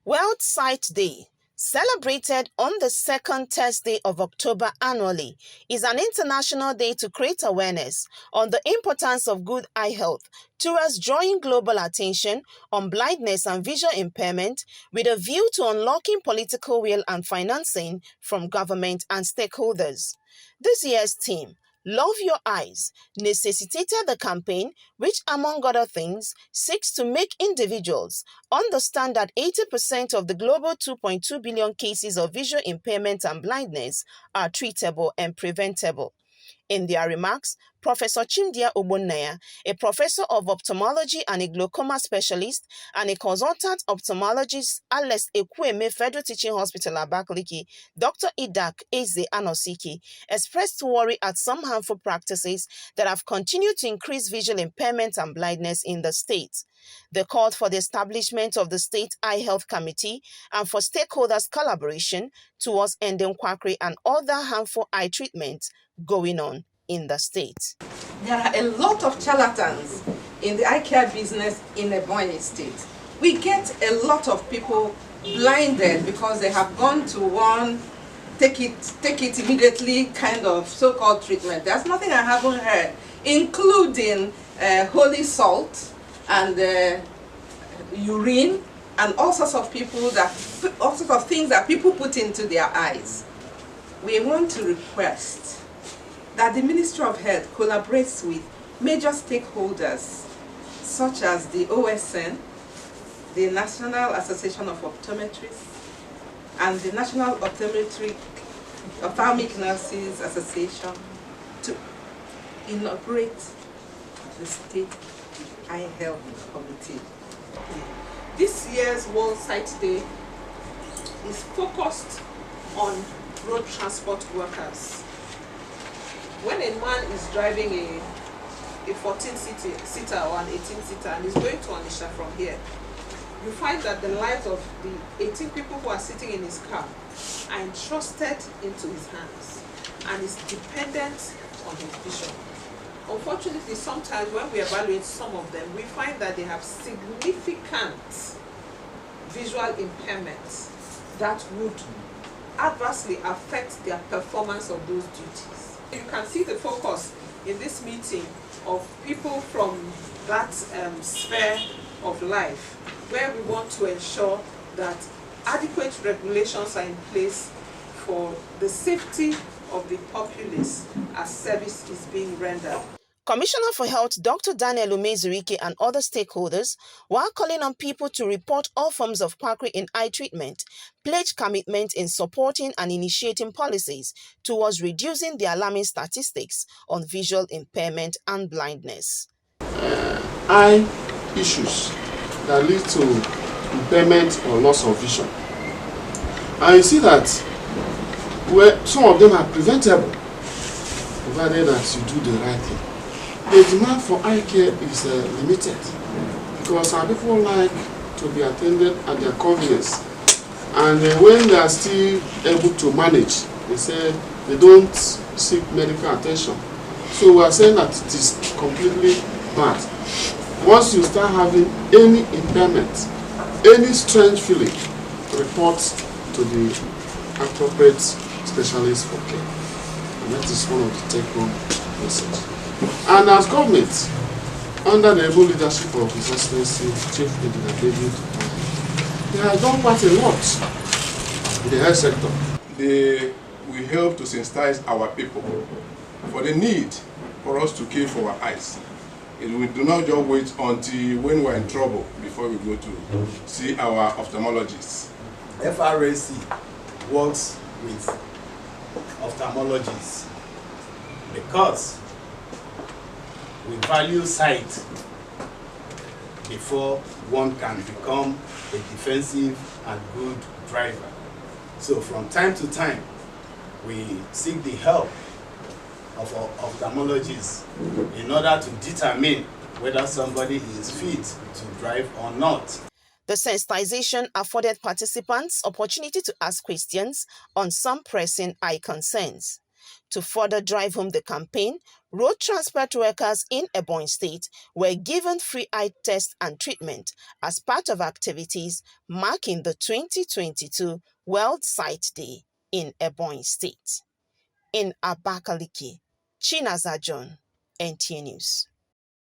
World Sight Day, celebrated on the second Thursday of October annually, is an international day to create awareness on the importance of good eye health towards drawing global attention on blindness and visual impairment with a view to unlocking political will and financing from government and stakeholders. This year's theme, Love Your Eyes, necessitated the campaign, which, among other things, seeks to make individuals understand that 80% of the global 2.2 billion cases of visual impairment and blindness are treatable and preventable. In their remarks, Professor Chimdia Ogbonnaya, a professor of ophthalmology and a glaucoma specialist, and a consultant ophthalmologist at Alex Ekwueme Federal Teaching Hospital Abakaliki, Dr. Idak Eze Anosiki, expressed worry at some harmful practices that have continued to increase visual impairment and blindness in the state. They called for the establishment of the State Eye Health Committee and for stakeholders' collaboration towards ending quackery and other harmful eye treatments going on in the state. There are a lot of charlatans in the eye care business in Ebonyi state. We get a lot of people blinded because they have gone to one take it immediately kind of so-called treatment. There's nothing I haven't heard, including holy salt and urine and all sorts of things that people put into their eyes. We want to request that the Ministry of Health collaborates with major stakeholders such as the OSN, the National Association of Optometrists, and the National Ophthalmic Nurses Association to inaugurate the State Eye Health Committee. This year's World Sight Day is focused on road transport workers. When a man is driving a 14-seater or an 18-seater and is going to Onitsha from here, you find that the lives of the 18 people who are sitting in his car are entrusted into his hands and is dependent on his vision. Unfortunately, sometimes when we evaluate some of them, we find that they have significant visual impairments that would adversely affect their performance of those duties. You can see the focus in this meeting of people from that sphere of life, where we want to ensure that adequate regulations are in place for the safety of the populace as service is being rendered. Commissioner for Health Dr. Daniel Umezurike and other stakeholders, while calling on people to report all forms of quackery in eye treatment, pledged commitment in supporting and initiating policies towards reducing the alarming statistics on visual impairment and blindness. Eye issues that lead to impairment or loss of vision. And you see that some of them are preventable, provided that you do the right thing. The demand for eye care is limited because some people like to be attended at their convenience, and when they are still able to manage, they say they don't seek medical attention. So we are saying that it is completely bad. Once you start having any impairment, any strange feeling, report to the appropriate specialist for care. And that is one of the take-home messages. And as government, under the able leadership of His Excellency Chief Engineer David, they have done quite a lot in the health sector. We help to sensitize our people for the need for us to care for our eyes. We do not just wait until when we're in trouble before we go to see our ophthalmologists. FRAC works with ophthalmologists because we value sight before one can become a defensive and good driver. So from time to time, we seek the help of ophthalmologists in order to determine whether somebody is fit to drive or not. The sensitization afforded participants opportunity to ask questions on some pressing eye concerns. To further drive home the campaign, road transport workers in Ebonyi State were given free eye tests and treatment as part of activities marking the 2022 World Sight Day in Ebonyi State. In Abakaliki, Chinaza John, NTA News.